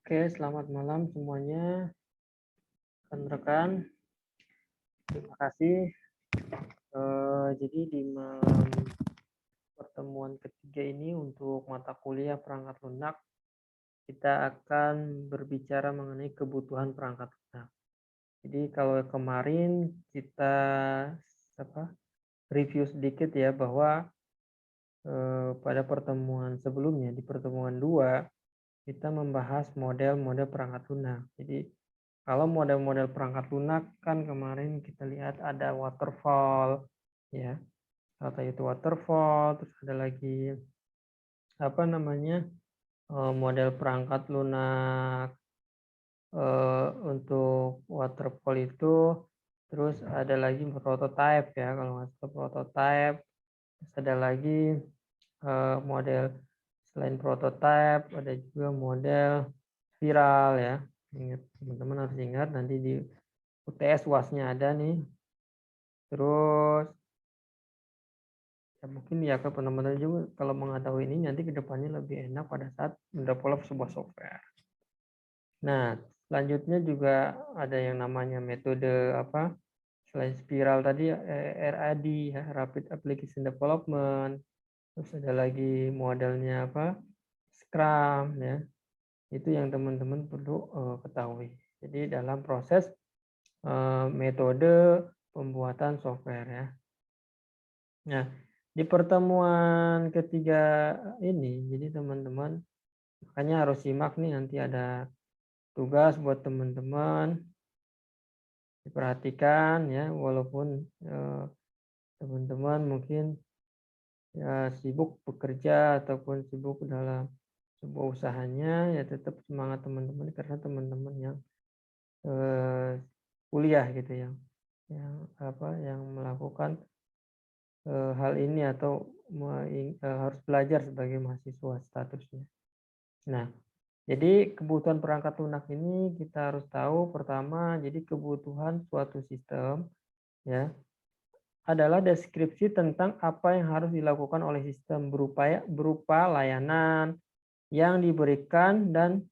Oke, selamat malam semuanya, rekan-rekan. Terima kasih. Jadi di pertemuan ketiga ini untuk mata kuliah perangkat lunak, kita akan berbicara mengenai kebutuhan perangkat lunak. Jadi kalau kemarin kita review sedikit ya bahwa pada pertemuan sebelumnya di pertemuan 2 kita membahas model-model perangkat lunak. Jadi kalau model-model perangkat lunak kan kemarin kita lihat ada waterfall, ya, atau itu waterfall, terus ada lagi model perangkat lunak untuk waterfall itu, terus ada lagi prototype ya, kalau nggak salah prototype, terus ada lagi model selain prototype ada juga model spiral ya. Ingat, teman-teman harus ingat nanti di UTS UAS-nya ada nih. Terus ya mungkin ya ke teman-teman juga kalau mengetahui ini nanti kedepannya lebih enak pada saat mendevelop sebuah software. Nah, selanjutnya juga ada yang namanya metode selain spiral tadi RAD ya, Rapid Application Development. Terus ada lagi modelnya Scrum ya. Itu yang teman-teman perlu ketahui. Jadi dalam proses metode pembuatan software ya. Nah, di pertemuan ketiga ini, jadi teman-teman makanya harus simak nih, nanti ada tugas buat teman-teman, diperhatikan ya, walaupun teman-teman mungkin ya sibuk bekerja ataupun sibuk dalam sebuah usahanya, ya tetap semangat teman-teman karena teman-teman yang kuliah gitu yang melakukan hal ini atau harus belajar sebagai mahasiswa statusnya. Nah, jadi kebutuhan perangkat lunak ini kita harus tahu pertama, jadi kebutuhan suatu sistem ya adalah deskripsi tentang apa yang harus dilakukan oleh sistem berupa layanan yang diberikan dan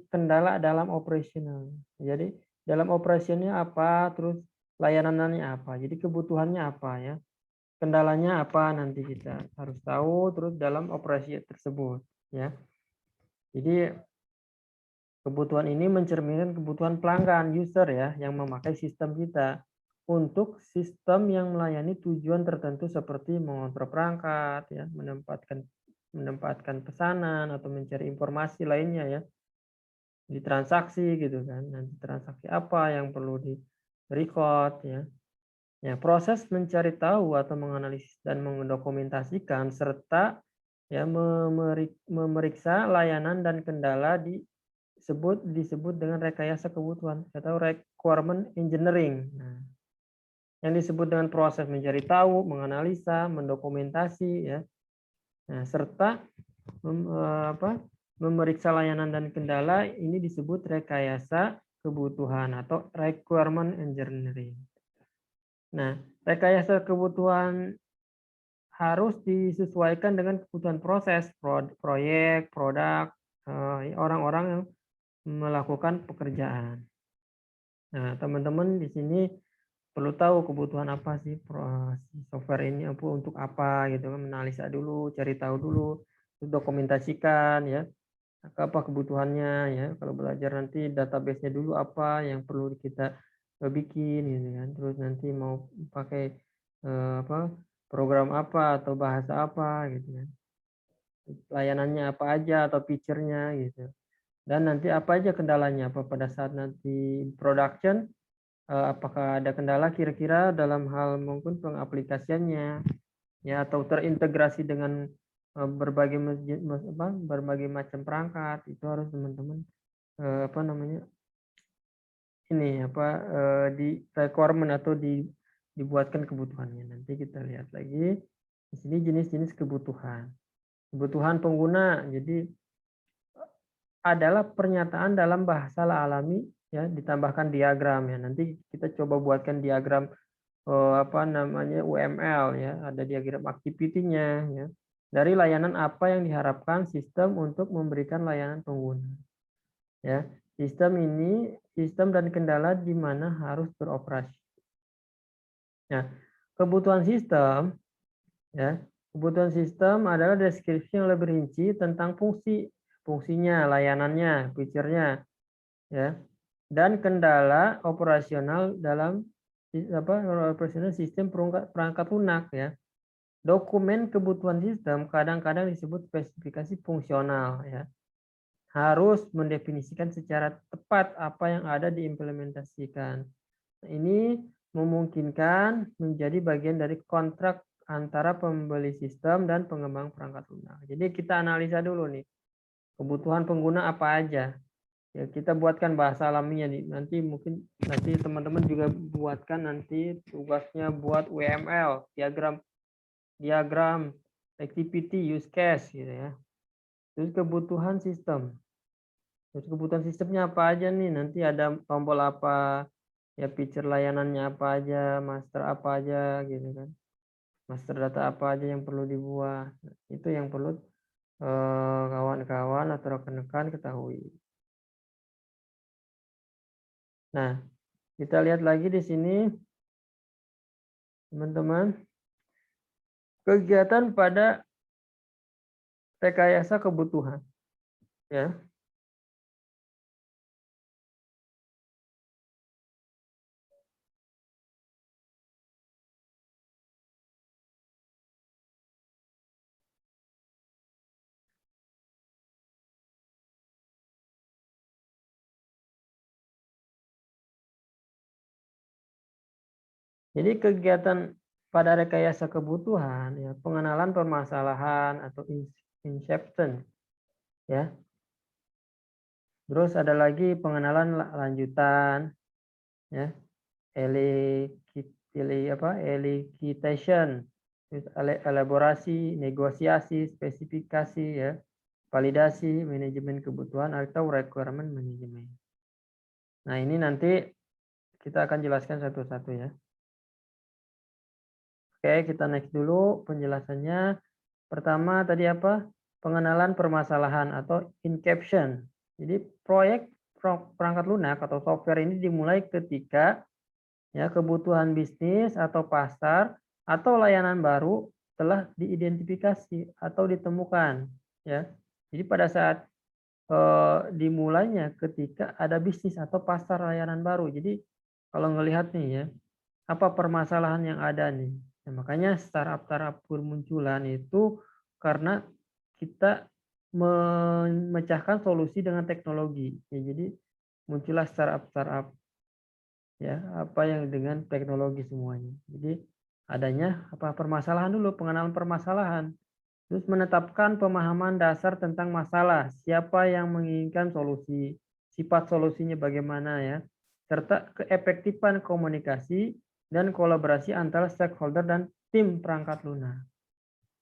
kendala dalam operasional. Jadi dalam operasionalnya apa, terus layanannya apa, jadi kebutuhannya apa ya, kendalanya apa nanti kita harus tahu, terus dalam operasi tersebut ya. Jadi kebutuhan ini mencerminkan kebutuhan pelanggan user ya yang memakai sistem kita untuk sistem yang melayani tujuan tertentu seperti mengontrol perangkat ya, menempatkan pesanan atau mencari informasi lainnya ya, di transaksi gitu kan. Nanti transaksi apa yang perlu di record ya. Ya, proses mencari tahu atau menganalisis dan mendokumentasikan serta ya memeriksa layanan dan kendala disebut dengan rekayasa kebutuhan atau requirement engineering. Nah, yang disebut dengan proses mencari tahu, menganalisa, mendokumentasi ya. Nah, serta memeriksa layanan dan kendala ini disebut rekayasa kebutuhan atau requirement engineering. Nah, rekayasa kebutuhan harus disesuaikan dengan kebutuhan proses, proyek, produk, orang-orang yang melakukan pekerjaan. Nah, teman-teman di sini perlu tahu kebutuhan apa sih software ini untuk apa gitu kan, menganalisa dulu, cari tahu dulu, terus dokumentasikan ya. Apa kebutuhannya ya, kalau belajar nanti database-nya dulu apa yang perlu kita bikin gitu kan, terus nanti mau pakai program apa atau bahasa apa gitu kan, layanannya apa aja atau feature-nya gitu, dan nanti apa aja kendalanya apa pada saat nanti production, apakah ada kendala kira-kira dalam hal mungkin pengaplikasiannya ya, atau terintegrasi dengan berbagai macam perangkat. Itu harus teman-teman di requirement atau dibuatkan kebutuhannya. Nanti kita lihat lagi di sini jenis-jenis kebutuhan pengguna. Jadi adalah pernyataan dalam bahasa alami ya, ditambahkan diagram ya. Nanti kita coba buatkan diagram UML ya, ada diagram activity-nya ya. dari layanan apa yang diharapkan sistem untuk memberikan layanan pengguna. Ya, sistem dan kendala di mana harus beroperasi. Nah, kebutuhan sistem, ya, kebutuhan sistem adalah deskripsi yang lebih rinci tentang fungsinya, layanannya, feature-nya, ya, dan kendala operasional dalam operasional sistem perangkat lunak, ya. Dokumen kebutuhan sistem kadang-kadang disebut spesifikasi fungsional, ya. Harus mendefinisikan secara tepat apa yang ada diimplementasikan. Ini memungkinkan menjadi bagian dari kontrak antara pembeli sistem dan pengembang perangkat lunak. Jadi kita analisa dulu nih, kebutuhan pengguna apa aja. Ya, kita buatkan bahasa alaminya nih. Nanti teman-teman juga buatkan nanti tugasnya buat UML, diagram activity use case gitu ya. Terus kebutuhan sistem. Terus kebutuhan sistemnya apa aja nih? Nanti ada tombol apa, ya feature layanannya apa aja, master apa aja gitu kan. Master data apa aja yang perlu dibuat. Itu yang perlu kawan-kawan atau rekan-rekan ketahui. Nah, kita lihat lagi di sini, teman-teman. Kegiatan pada rekayasa kebutuhan. Ya. Jadi kegiatan pada rekayasa kebutuhan, ya, pengenalan permasalahan atau inception, ya. Terus ada lagi pengenalan lanjutan, ya, elicitation, elaborasi, negosiasi, spesifikasi, ya, validasi, manajemen kebutuhan atau requirement management. Nah, ini nanti kita akan jelaskan satu-satu ya. Oke, kita next dulu penjelasannya. Pertama tadi apa? Pengenalan permasalahan atau inception. Jadi proyek perangkat lunak atau software ini dimulai ketika ya kebutuhan bisnis atau pasar atau layanan baru telah diidentifikasi atau ditemukan ya. Jadi pada saat dimulainya ketika ada bisnis atau pasar layanan baru. Jadi kalau ngelihat nih ya, apa permasalahan yang ada nih. Nah, makanya startup bermunculan itu karena kita memecahkan solusi dengan teknologi. Ya, jadi muncullah startup ya, apa yang dengan teknologi semuanya. Jadi adanya apa permasalahan dulu, pengenalan permasalahan. Terus menetapkan pemahaman dasar tentang masalah, siapa yang menginginkan solusi, sifat solusinya bagaimana ya, serta keefektifan komunikasi dan kolaborasi antara stakeholder dan tim perangkat lunak.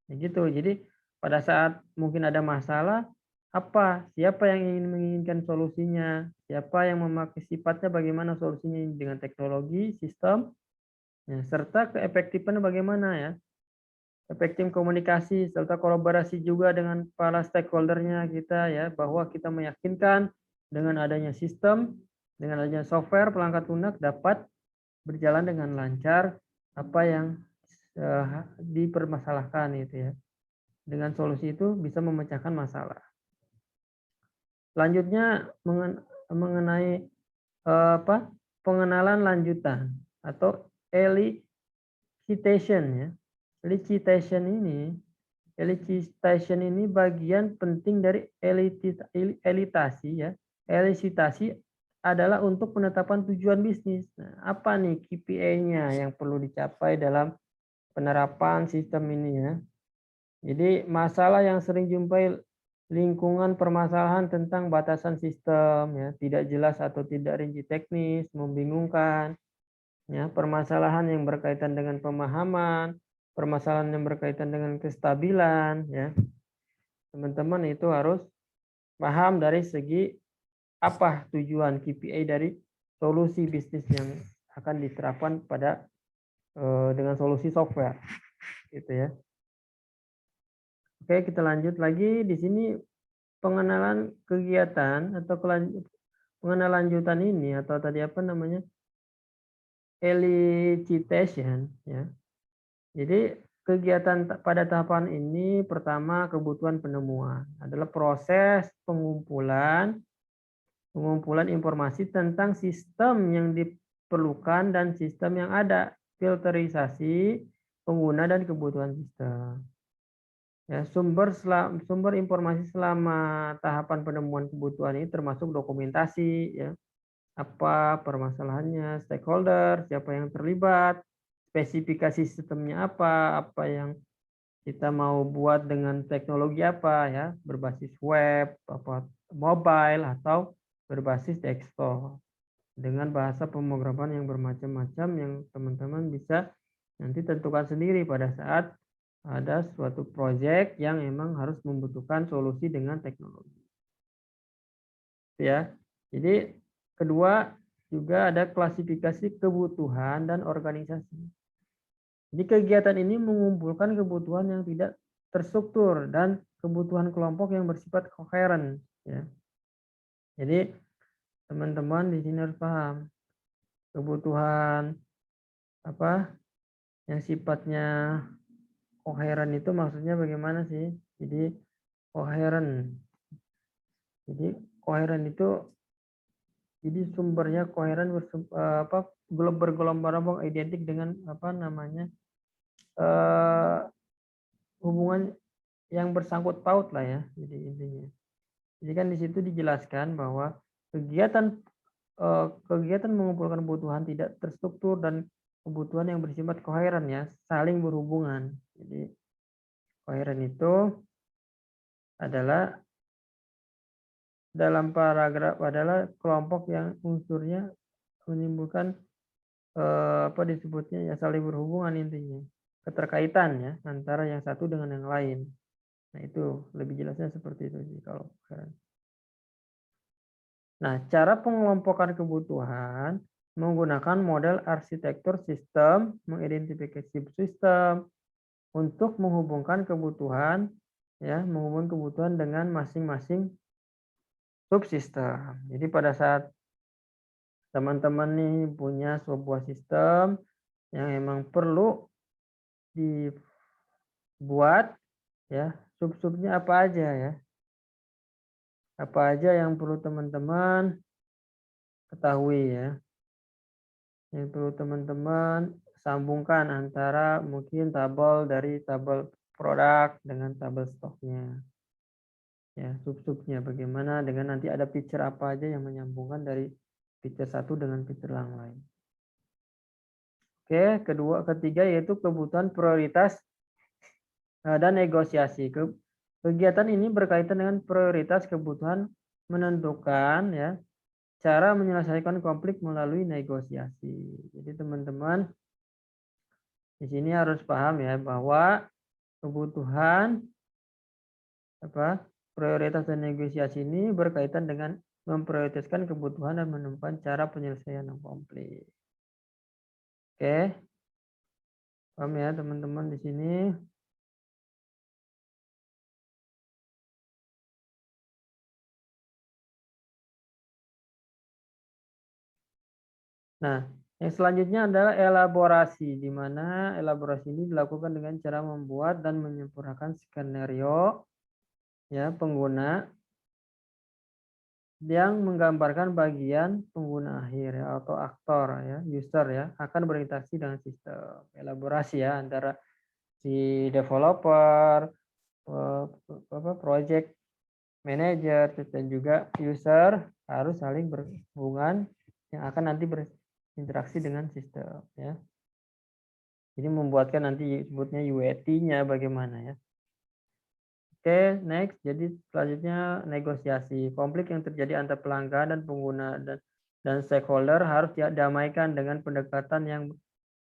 Ya gitu. Jadi pada saat mungkin ada masalah, siapa yang ingin menginginkan solusinya, siapa yang memakai sifatnya bagaimana solusinya dengan teknologi, sistem, ya, serta keefektifan bagaimana ya, efektif komunikasi serta kolaborasi juga dengan para stakeholdernya kita ya, bahwa kita meyakinkan dengan adanya sistem, dengan adanya software perangkat lunak dapat berjalan dengan lancar apa yang dipermasalahkan itu ya. Dengan solusi itu bisa memecahkan masalah. Selanjutnya mengenai pengenalan lanjutan atau elicitation ya. Elicitation ini bagian penting dari elitasi ya. Elicitasi adalah untuk penetapan tujuan bisnis. Nah, apa nih KPI-nya yang perlu dicapai dalam penerapan sistem ini ya. Jadi masalah yang sering jumpai lingkungan permasalahan tentang batasan sistem ya, tidak jelas atau tidak rinci teknis, membingungkan. Ya, permasalahan yang berkaitan dengan pemahaman, permasalahan yang berkaitan dengan kestabilan ya. Teman-teman itu harus paham dari segi apa tujuan KPI dari solusi bisnis yang akan diterapkan pada dengan solusi software gitu ya. Oke, kita lanjut lagi di sini pengenalan kegiatan atau pengenalan lanjutan ini atau tadi apa namanya? Elicitation ya. Jadi kegiatan pada tahapan ini pertama kebutuhan penemuan adalah proses pengumpulan informasi tentang sistem yang diperlukan dan sistem yang ada, filterisasi pengguna dan kebutuhan sistem. Ya, sumber informasi selama tahapan penemuan kebutuhan ini termasuk dokumentasi, ya, apa permasalahannya, stakeholder, siapa yang terlibat, spesifikasi sistemnya apa yang kita mau buat dengan teknologi apa ya, berbasis web, apa mobile atau berbasis desktop dengan bahasa pemrograman yang bermacam-macam yang teman-teman bisa nanti tentukan sendiri pada saat ada suatu proyek yang emang harus membutuhkan solusi dengan teknologi. Ya. Jadi kedua juga ada klasifikasi kebutuhan dan organisasi. Jadi kegiatan ini mengumpulkan kebutuhan yang tidak terstruktur dan kebutuhan kelompok yang bersifat koheren. Ya. Jadi teman-teman di sini harus paham kebutuhan apa yang sifatnya koheren itu maksudnya bagaimana sih? Jadi koheren. Jadi koheren itu jadi sumbernya koheren bergelombang identik dengan apa namanya hubungan yang bersangkut paut lah ya. Jadi intinya. Jadi kan di situ dijelaskan bahwa kegiatan kegiatan mengumpulkan kebutuhan tidak terstruktur dan kebutuhan yang bersifat koheren ya, saling berhubungan. Jadi koheren itu adalah dalam paragraf adalah kelompok yang unsurnya menimbulkan apa disebutnya ya saling berhubungan intinya. Keterkaitan ya antara yang satu dengan yang lain. Nah, itu lebih jelasnya seperti itu sih kalau koheren. Nah, cara pengelompokan kebutuhan menggunakan model arsitektur sistem, mengidentifikasi sistem untuk menghubungkan kebutuhan ya, menghubungkan kebutuhan dengan masing-masing subsistem. Jadi pada saat teman-teman nih punya sebuah sistem yang emang perlu dibuat ya, sub-subnya apa aja ya. Apa aja yang perlu teman-teman ketahui ya. Yang perlu teman-teman sambungkan antara mungkin tabel dari tabel produk dengan tabel stoknya. Ya, sub-subnya bagaimana dengan nanti ada feature apa aja yang menyambungkan dari feature satu dengan feature yang lain. Oke, ketiga yaitu kebutuhan prioritas dan negosiasi. Kegiatan ini berkaitan dengan prioritas kebutuhan menentukan ya cara menyelesaikan konflik melalui negosiasi. Jadi teman-teman di sini harus paham ya bahwa kebutuhan prioritas dan negosiasi ini berkaitan dengan memprioritaskan kebutuhan dan menemukan cara penyelesaian yang konflik. Oke, paham ya teman-teman di sini. Nah, yang selanjutnya adalah elaborasi, di mana elaborasi ini dilakukan dengan cara membuat dan menyempurnakan skenario ya pengguna yang menggambarkan bagian pengguna akhir ya, atau aktor ya, user ya, akan berinteraksi dengan sistem. Elaborasi ya antara si developer, project manager dan juga user harus saling berhubungan yang akan nanti berinteraksi dengan sistem ya. Jadi membuatkan nanti sebutnya UAT-nya bagaimana ya. Oke, next. Jadi selanjutnya negosiasi. Konflik yang terjadi antar pelanggan dan pengguna dan stakeholder harus didamaikan dengan pendekatan yang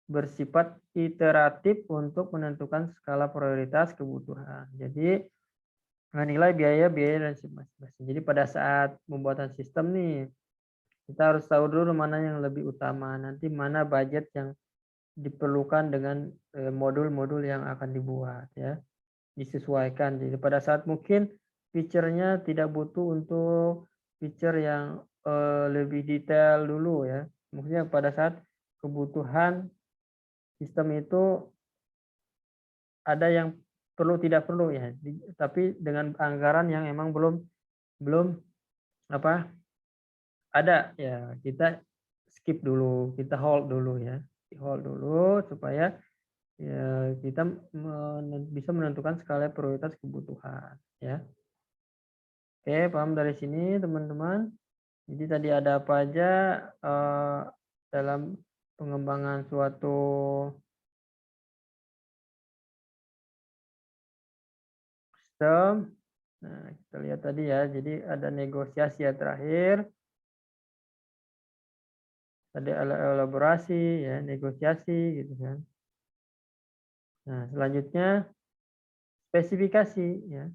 bersifat iteratif untuk menentukan skala prioritas kebutuhan. Jadi menilai biaya dan masing-masing. Jadi pada saat pembuatan sistem nih, kita harus tahu dulu mana yang lebih utama. Nanti mana budget yang diperlukan dengan modul-modul yang akan dibuat ya. disesuaikan. Jadi pada saat mungkin feature-nya tidak butuh untuk feature yang lebih detail dulu ya. Maksudnya pada saat kebutuhan sistem itu ada yang perlu tidak perlu ya, tapi dengan anggaran yang emang belum apa ada ya, kita skip dulu, kita hold dulu ya, hold dulu supaya ya kita bisa menentukan skala prioritas kebutuhan ya. Oke, paham dari sini teman-teman. Jadi tadi ada apa aja dalam pengembangan suatu sistem. Nah, kita lihat tadi ya, jadi ada negosiasi ya terakhir. Ada elaborasi ya, negosiasi gitu kan. Nah, selanjutnya spesifikasi ya,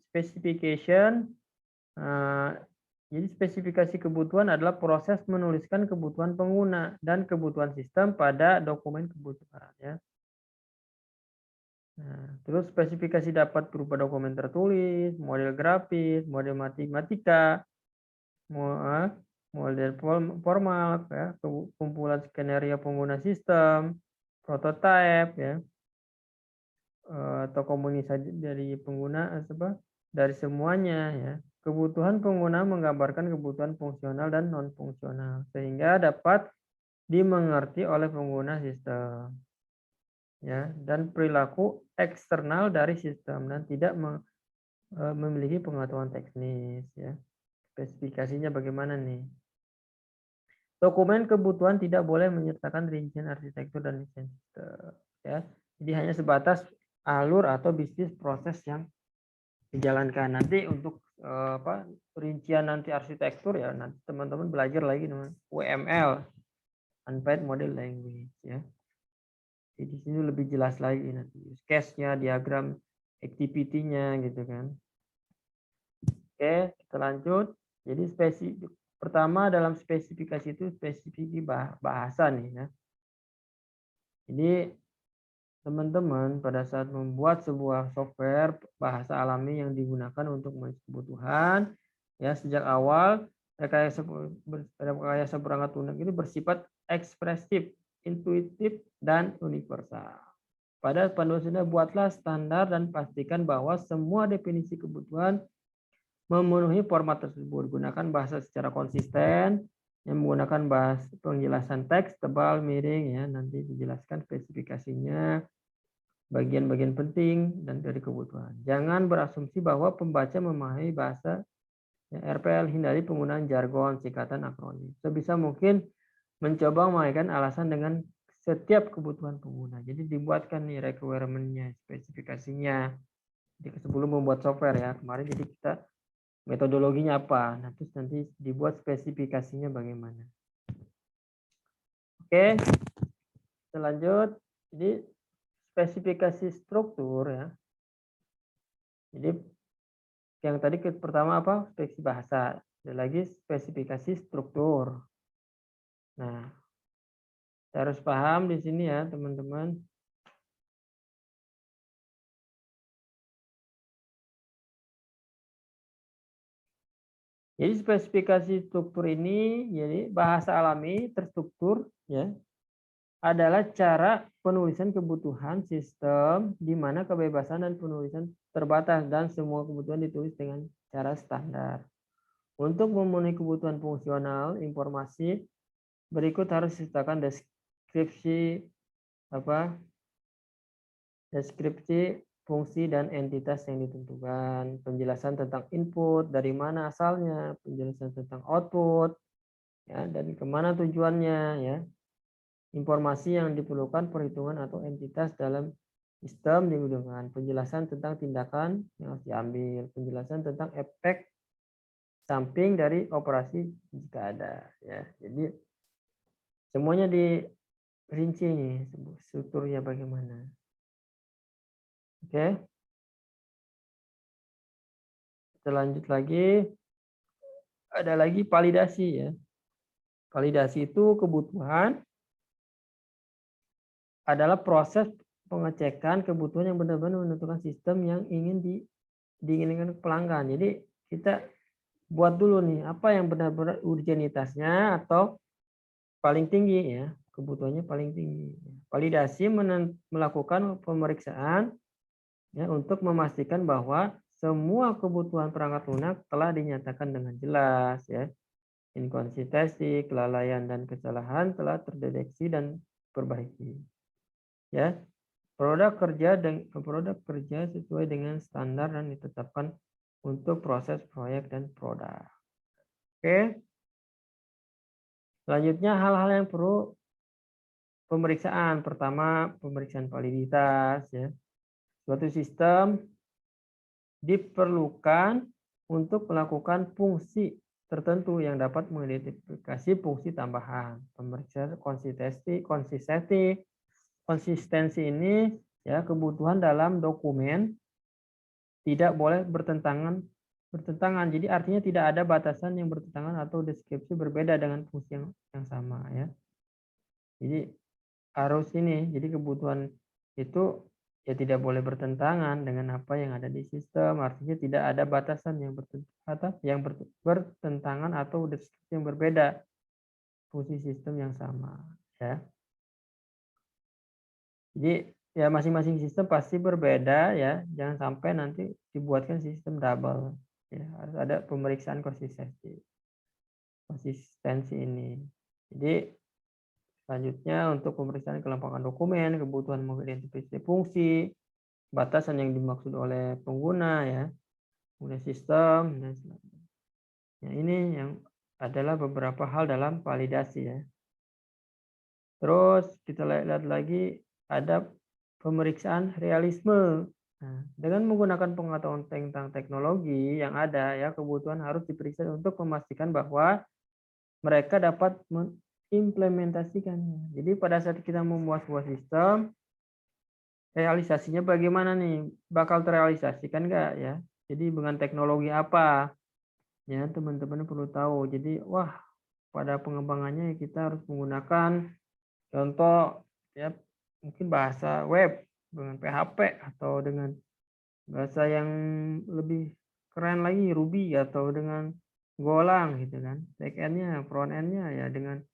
specification. Jadi spesifikasi kebutuhan adalah proses menuliskan kebutuhan pengguna dan kebutuhan sistem pada dokumen kebutuhan ya. Nah, terus spesifikasi dapat berupa dokumen tertulis, model grafis, model matematika, model formal, ya, kumpulan skenario pengguna sistem, prototipe, ya, atau komunikasi dari pengguna, dari semuanya, ya. Kebutuhan pengguna menggambarkan kebutuhan fungsional dan non fungsional sehingga dapat dimengerti oleh pengguna sistem. Ya, dan perilaku eksternal dari sistem dan tidak memiliki pengetahuan teknis ya. Spesifikasinya bagaimana nih? Dokumen kebutuhan tidak boleh menyertakan rincian arsitektur dan desain sistem ya. Jadi hanya sebatas alur atau bisnis proses yang dijalankan. Nanti untuk rincian nanti arsitektur ya nanti teman-teman belajar lagi namanya UML, Unified Model Language ya. Jadi di sini lebih jelas lagi nanti use case-nya, diagram activity-nya gitu kan. Oke, kita lanjut. Jadi pertama dalam spesifikasi itu spesifikasi bahasa nih ya. Jadi teman-teman pada saat membuat sebuah software bahasa alami yang digunakan untuk kebutuhan ya sejak awal rekayasa perangkat lunak itu bersifat ekspresif, intuitif dan universal. Pada panduannya buatlah standar dan pastikan bahwa semua definisi kebutuhan memenuhi format tersebut. Gunakan bahasa secara konsisten yang menggunakan bahasa penjelasan teks tebal miring ya, nanti dijelaskan spesifikasinya, bagian-bagian penting dan dari kebutuhan. Jangan berasumsi bahwa pembaca memahami bahasa ya, RPL, hindari penggunaan jargon, singkatan, akronim. Sebisa mungkin mencoba mengaitkan alasan dengan setiap kebutuhan pengguna. Jadi dibuatkan nih requirement-nya, spesifikasinya. Jadi sebelum membuat software ya, kemarin jadi kita metodologinya apa, nah terus nanti dibuat spesifikasinya bagaimana. Oke, kita lanjut. Jadi spesifikasi struktur ya. Jadi yang tadi pertama apa? Spesifikasi bahasa. Ada lagi spesifikasi struktur. Nah, harus paham di sini ya, teman-teman. Jadi spesifikasi struktur ini jadi bahasa alami terstruktur ya. Adalah cara penulisan kebutuhan sistem di mana kebebasan dan penulisan terbatas dan semua kebutuhan ditulis dengan cara standar. Untuk memenuhi kebutuhan fungsional informasi berikut harus disertakan deskripsi fungsi dan entitas yang ditentukan, penjelasan tentang input, dari mana asalnya, penjelasan tentang output, ya, dan kemana tujuannya, ya, informasi yang diperlukan perhitungan atau entitas dalam sistem digunakan, penjelasan tentang tindakan yang harus diambil, penjelasan tentang efek samping dari operasi jika ada, ya. Jadi semuanya dirinci nih strukturnya bagaimana. Oke. Kita lanjut lagi. Ada lagi validasi ya. Validasi itu kebutuhan adalah proses pengecekan kebutuhan yang benar-benar menentukan sistem yang ingin diinginkan pelanggan. Jadi kita buat dulu nih apa yang benar-benar urgenitasnya atau paling tinggi ya, kebutuhannya paling tinggi. Validasi melakukan pemeriksaan ya untuk memastikan bahwa semua kebutuhan perangkat lunak telah dinyatakan dengan jelas ya. Inkonsistensi, kelalaian dan kesalahan telah terdeteksi dan diperbaiki. Ya. Produk kerja sesuai dengan standar dan ditetapkan untuk proses proyek dan produk. Oke. Selanjutnya hal-hal yang perlu pemeriksaan. Pertama, pemeriksaan validitas ya. Suatu sistem diperlukan untuk melakukan fungsi tertentu yang dapat mengidentifikasi fungsi tambahan. Pemeriksaan konsistensi ini ya kebutuhan dalam dokumen tidak boleh bertentangan. Jadi artinya tidak ada batasan yang bertentangan atau deskripsi berbeda dengan fungsi yang sama ya. Jadi harus ini. Jadi kebutuhan itu ya tidak boleh bertentangan dengan apa yang ada di sistem. Artinya tidak ada batasan yang bertentangan atau deskripsi yang berbeda fungsi sistem yang sama ya. Jadi ya masing-masing sistem pasti berbeda ya. Jangan sampai nanti dibuatkan sistem double. Ya, harus ada pemeriksaan konsistensi ini. Jadi selanjutnya untuk pemeriksaan kelengkapan dokumen, kebutuhan mengidentifikasi fungsi, batasan yang dimaksud oleh pengguna ya, kemudian sistem dan sebagainya. Ya, ini yang adalah beberapa hal dalam validasi ya. Terus kita lihat lagi ada pemeriksaan realisme. Nah, dengan menggunakan pengetahuan tentang teknologi yang ada ya, kebutuhan harus diperiksa untuk memastikan bahwa mereka dapat mengimplementasikannya. Jadi pada saat kita membuat sebuah sistem, realisasinya bagaimana nih? Bakal terrealisasikan nggak ya? Jadi dengan teknologi apa? Ya teman-teman perlu tahu. Jadi wah pada pengembangannya kita harus menggunakan contoh ya mungkin bahasa web dengan PHP atau dengan bahasa yang lebih keren lagi Ruby atau dengan Golang gitu kan. Back end-nya, front end-nya ya dengan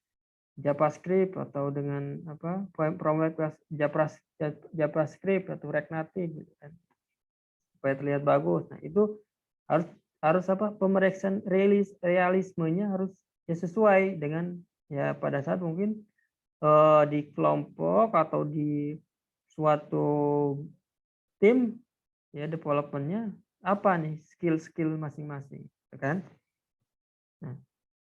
JavaScript atau dengan apa framework JavaScript atau React Native gitu kan. Supaya terlihat bagus. Nah, itu harus apa? Pemeriksaan realismenya harus ya sesuai dengan ya pada saat mungkin di kelompok atau di suatu tim ya developmentnya apa nih skill masing-masing, kan? Nah,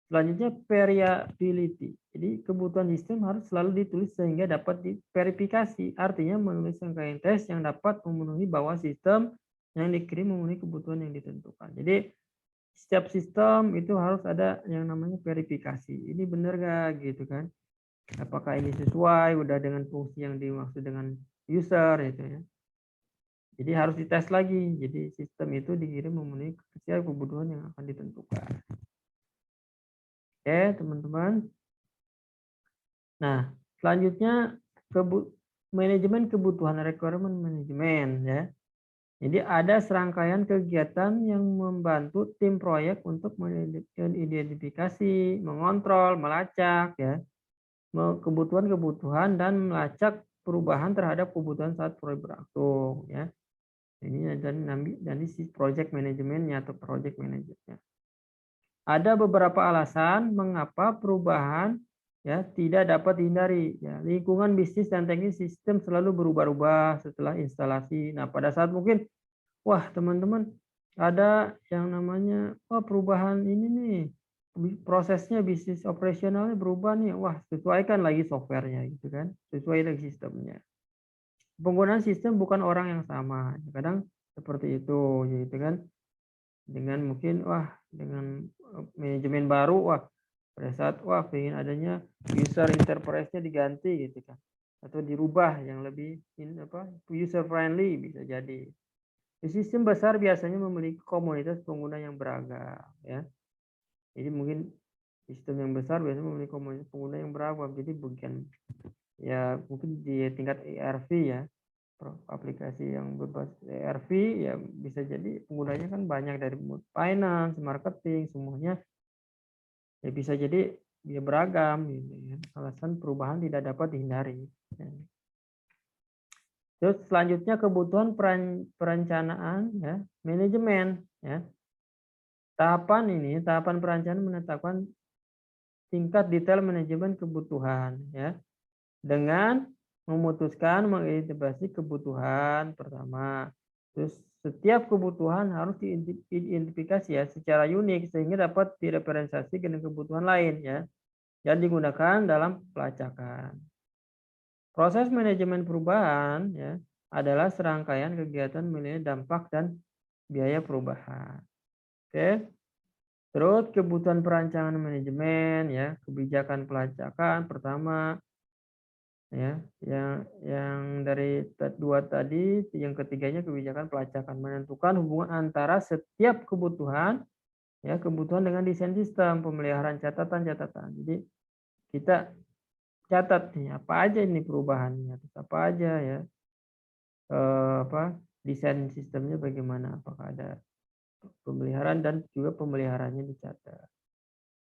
selanjutnya variability. Jadi kebutuhan sistem harus selalu ditulis sehingga dapat diverifikasi. Artinya menulis rangkaian tes yang dapat memenuhi bahwa sistem yang dikirim memenuhi kebutuhan yang ditentukan. Jadi setiap sistem itu harus ada yang namanya verifikasi. Ini benar gak gitu kan? Apakah ini sesuai udah dengan fungsi yang dimaksud dengan user itu ya. Jadi harus dites lagi. Jadi sistem itu dikirim memenuhi setiap kebutuhan yang akan ditentukan. Oke, teman-teman. Nah, selanjutnya manajemen kebutuhan requirement management ya. Jadi ada serangkaian kegiatan yang membantu tim proyek untuk mengidentifikasi, mengontrol, melacak ya kebutuhan-kebutuhan dan melacak perubahan terhadap kebutuhan saat proyek berlangsung ya. Ini dan si project manajemennya atau project manajernya. Ada beberapa alasan mengapa perubahan ya tidak dapat dihindari ya. Lingkungan bisnis dan teknis sistem selalu berubah-ubah setelah instalasi. Nah, pada saat mungkin wah, teman-teman ada yang namanya perubahan ini nih. Prosesnya bisnis operasionalnya berubah nih. Wah, sesuaikan lagi softwarenya gitu kan. Sesuai lagi sistemnya. Penggunaan sistem bukan orang yang sama. Kadang seperti itu gitu kan. Dengan mungkin dengan manajemen baru pada saat pengen adanya user interface-nya diganti gitu kan. Atau dirubah yang lebih user friendly bisa jadi. Sistem besar biasanya memiliki komunitas pengguna yang beragam ya. Jadi mungkin sistem yang besar biasanya memiliki komunitas pengguna yang beragam. Jadi bukan ya mungkin di tingkat ERP ya. aplikasi yang berbasis ERP ya bisa jadi penggunanya kan banyak dari finance, marketing, semuanya ya bisa jadi dia beragam gitu ya. Alasan perubahan tidak dapat dihindari. Ya. Terus selanjutnya kebutuhan perencanaan ya, manajemen ya. Tahapan perencanaan menetapkan tingkat detail manajemen kebutuhan ya dengan memutuskan mengidentifikasi kebutuhan pertama. Terus setiap kebutuhan harus diidentifikasi ya secara unik sehingga dapat direferensiasi dengan kebutuhan lain ya dan digunakan dalam pelacakan. Proses manajemen perubahan ya adalah serangkaian kegiatan menilai dampak dan biaya perubahan. Oke. Terus kebutuhan perancangan manajemen ya, kebijakan pelacakan pertama ya, yang dari dua tadi, yang ketiganya kebijakan pelacakan menentukan hubungan antara setiap kebutuhan ya, kebutuhan dengan desain sistem pemeliharaan catatan. Jadi kita catat nih apa aja ini perubahannya, terus apa aja ya, desain sistemnya bagaimana, apakah ada pemeliharaan dan juga pemeliharaannya dicatat.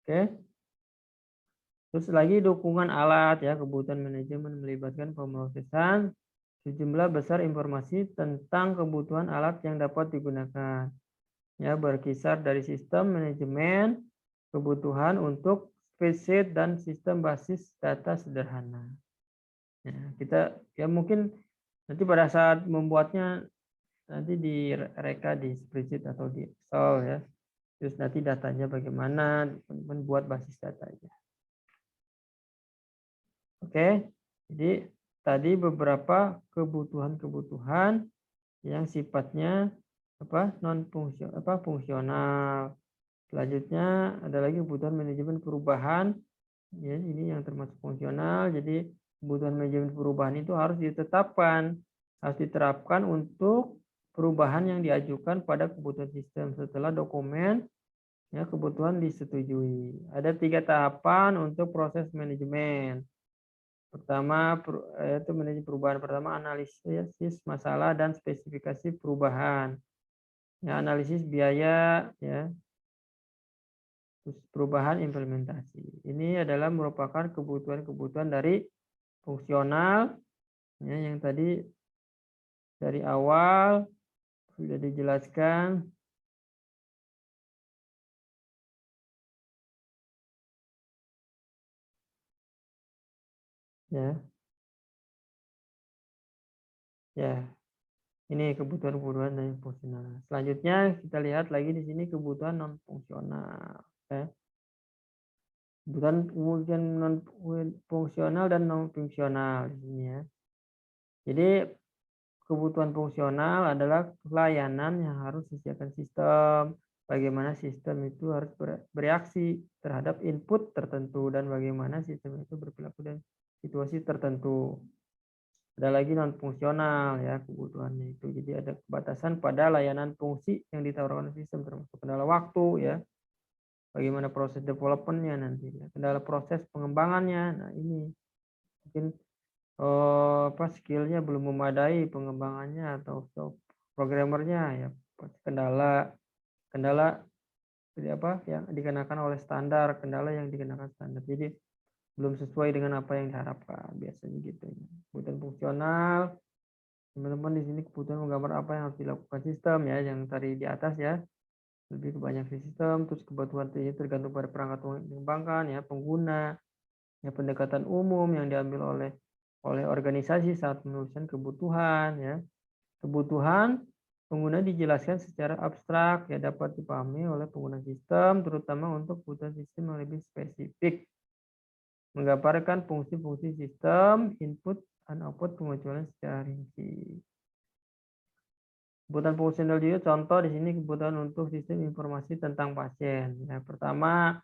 Oke. Terus lagi dukungan alat ya, kebutuhan manajemen melibatkan pemrosesan sejumlah besar informasi tentang kebutuhan alat yang dapat digunakan. Ya, berkisar dari sistem manajemen kebutuhan untuk spreadsheet dan sistem basis data sederhana. Ya, kita ya mungkin nanti pada saat membuatnya nanti direka di spreadsheet atau di Excel ya. Terus nanti datanya bagaimana, membuat basis datanya. Oke, jadi tadi beberapa kebutuhan-kebutuhan yang sifatnya fungsional. Selanjutnya ada lagi kebutuhan manajemen perubahan. Ya, ini yang termasuk fungsional. Jadi kebutuhan manajemen perubahan itu harus ditetapkan, harus diterapkan untuk perubahan yang diajukan pada kebutuhan sistem setelah dokumen ya kebutuhan disetujui. Ada 3 tahapan untuk proses manajemen. Pertama yaitu manajemen perubahan. Pertama analisis masalah dan spesifikasi perubahan. Ya, analisis biaya ya. Terus perubahan implementasi. Ini adalah merupakan kebutuhan-kebutuhan dari fungsional ya, yang tadi dari awal sudah dijelaskan. Ya. Ya. Ini kebutuhan-kebutuhan dari fungsional. Selanjutnya kita lihat lagi di sini kebutuhan non fungsional. Ya. Kebutuhan non fungsional dan non fungsional di sini ya. Jadi kebutuhan fungsional adalah pelayanan yang harus disediakan sistem. Bagaimana sistem itu harus bereaksi terhadap input tertentu dan bagaimana sistem itu berperilaku dan situasi tertentu. Ada lagi non fungsional ya kebutuhannya itu. Jadi ada kebatasan pada layanan fungsi yang ditawarkan sistem termasuk kendala waktu ya. Bagaimana proses developmentnya nanti ya. Kendala proses pengembangannya. Nah ini mungkin skillnya belum memadai pengembangannya atau programmernya ya kendala yang dikenakan oleh standar, kendala yang dikenakan standar. Jadi belum sesuai dengan apa yang diharapkan biasanya gitu ya. Kebutuhan fungsional, teman-teman di sini kebutuhan menggambar apa yang harus dilakukan sistem ya, yang tadi di atas ya, lebih ke banyak sistem. Terus kebutuhan ini tergantung pada perangkat yang dikembangkan ya, pengguna, ya pendekatan umum yang diambil oleh organisasi saat menuliskan kebutuhan ya. Kebutuhan pengguna dijelaskan secara abstrak ya dapat dipahami oleh pengguna sistem terutama untuk kebutuhan sistem yang lebih spesifik. Menggambarkan fungsi-fungsi sistem, input dan output pengecualian secara rinci. Kebutuhan fungsional juga contoh di sini kebutuhan untuk sistem informasi tentang pasien. Ya, pertama,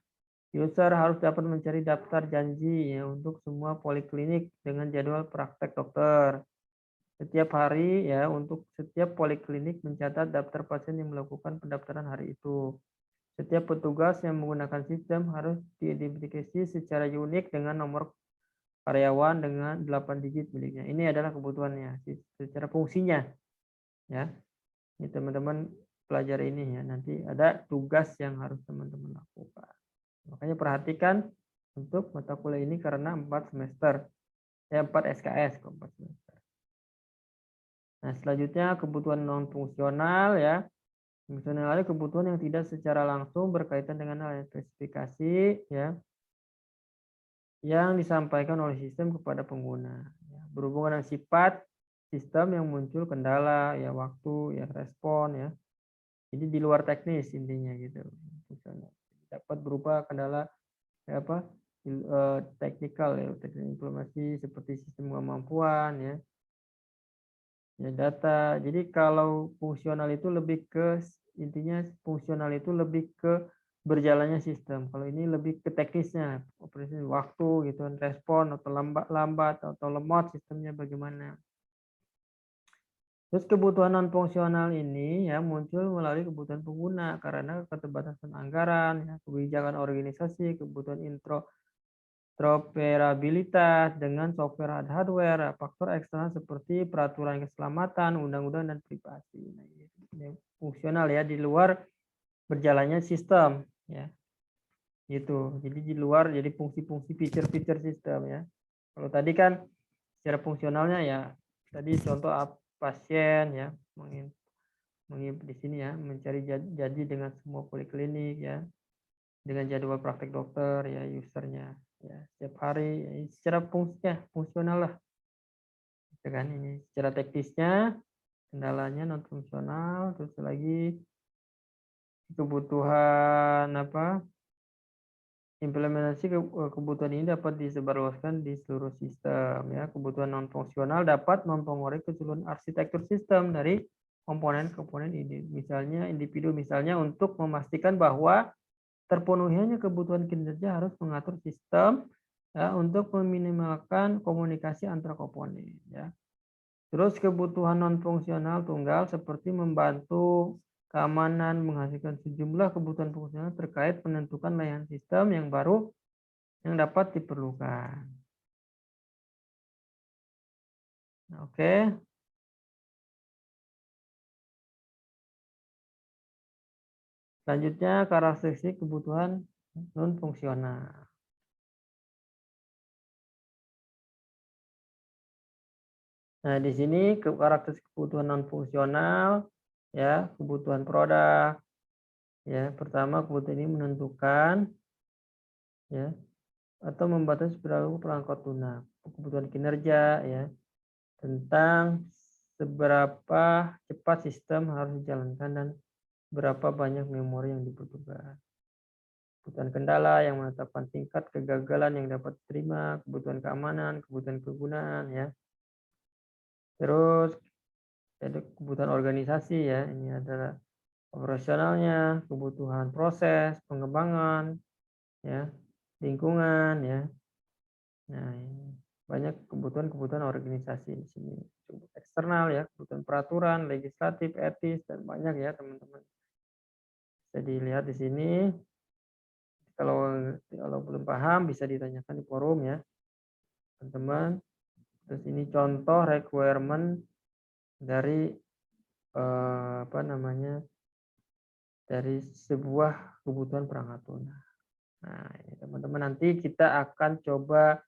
user harus dapat mencari daftar janji ya untuk semua poliklinik dengan jadwal praktek dokter. Setiap hari ya untuk setiap poliklinik mencatat daftar pasien yang melakukan pendaftaran hari itu. Setiap petugas yang menggunakan sistem harus diidentifikasi secara unik dengan nomor karyawan dengan 8 digit miliknya. Ini adalah kebutuhannya secara fungsinya ya. Ini teman-teman pelajari ini ya. Nanti ada tugas yang harus teman-teman lakukan. Makanya perhatikan untuk mata kuliah ini karena 4 semester. 4 SKS kok 4 semester. Nah, selanjutnya kebutuhan non fungsional ya. Fungsional adalah kebutuhan yang tidak secara langsung berkaitan dengan hal yang spesifikasi ya, yang disampaikan oleh sistem kepada pengguna. Ya, berhubungan dengan sifat sistem yang muncul kendala, ya waktu, ya respon, ya. Jadi di luar teknis intinya gitu. Dapat berupa kendala ya apa teknikal ya, teknik informasi seperti sistem kemampuan ya, ya data. Jadi kalau fungsional itu lebih ke intinya fungsional itu lebih ke berjalannya sistem. Kalau ini lebih ke teknisnya, operasi waktu gitu, respon atau lambat atau lemot sistemnya bagaimana. Terus kebutuhan non fungsional ini ya muncul melalui kebutuhan pengguna karena keterbatasan anggaran, ya, kebijakan organisasi, kebutuhan interoperabilitas dengan software dan hardware, faktor eksternal seperti peraturan keselamatan, undang-undang dan privasi. Nah, ini fungsional ya di luar berjalannya sistem ya. Gitu. Jadi di luar jadi fungsi-fungsi feature-feature sistem ya. Kalau tadi kan secara fungsionalnya ya tadi contoh pasien ya di sini ya mencari janji dengan semua poliklinik ya dengan jadwal praktek dokter ya usernya ya setiap hari ya, secara fungsinya fungsional lah gitu kan. Ini secara teknisnya kendalanya non fungsional. Terus lagi kebutuhan apa implementasi kebutuhan ini dapat disebarluaskan di seluruh sistem ya. Kebutuhan non fungsional dapat mempengaruhi keseluruhan arsitektur sistem dari komponen-komponen ini. Misalnya individu misalnya untuk memastikan bahwa terpenuhinya kebutuhan kinerja harus mengatur sistem ya untuk meminimalkan komunikasi antar komponen ya. Terus kebutuhan non fungsional tunggal seperti membantu keamanan menghasilkan sejumlah kebutuhan fungsional terkait menentukan layanan sistem yang baru yang dapat diperlukan. Oke. Selanjutnya karakteristik kebutuhan non fungsional. Nah, di sini karakteristik kebutuhan non fungsional ya, kebutuhan produk ya. Pertama, kebutuhan ini menentukan ya atau membatasi perilaku perangkat lunak. Kebutuhan kinerja ya, tentang seberapa cepat sistem harus dijalankan dan berapa banyak memori yang dibutuhkan. Kebutuhan kendala yang menetapkan tingkat kegagalan yang dapat diterima, kebutuhan keamanan, kebutuhan kegunaan ya. Terus ada kebutuhan organisasi ya, ini adalah operasionalnya, kebutuhan proses, pengembangan ya, lingkungan ya. Nah, ini banyak kebutuhan-kebutuhan organisasi di sini. Eksternal ya, kebutuhan peraturan, legislatif, etis dan banyak ya teman-teman. Bisa dilihat di sini. Kalau belum paham bisa ditanyakan di forum ya, teman-teman. Terus ini contoh requirement dari apa namanya? Dari sebuah kebutuhan perangkat lunak. Nah, ini teman-teman nanti kita akan coba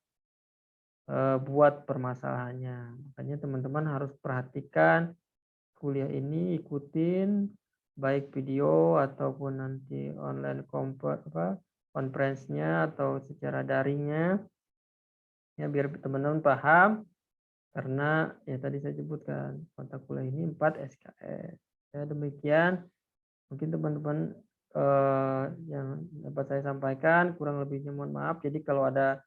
buat permasalahannya. Makanya teman-teman harus perhatikan kuliah ini, ikutin baik video ataupun nanti online conference-nya atau secara daringnya ya biar teman-teman paham karena ya tadi saya sebutkan mata kuliah ini 4 SKS. Ya demikian mungkin teman-teman yang dapat saya sampaikan, kurang lebihnya mohon maaf. Jadi kalau ada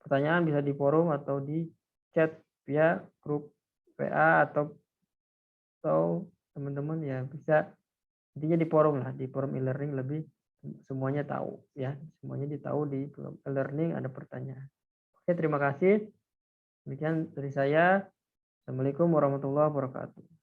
pertanyaan bisa di forum atau di chat via grup WA atau teman-teman ya bisa intinya di forum lah, di forum e-learning lebih semuanya tahu ya, semuanya ditahu di forum e-learning ada pertanyaan. Oke, terima kasih. Demikian dari saya. Assalamualaikum warahmatullahi wabarakatuh.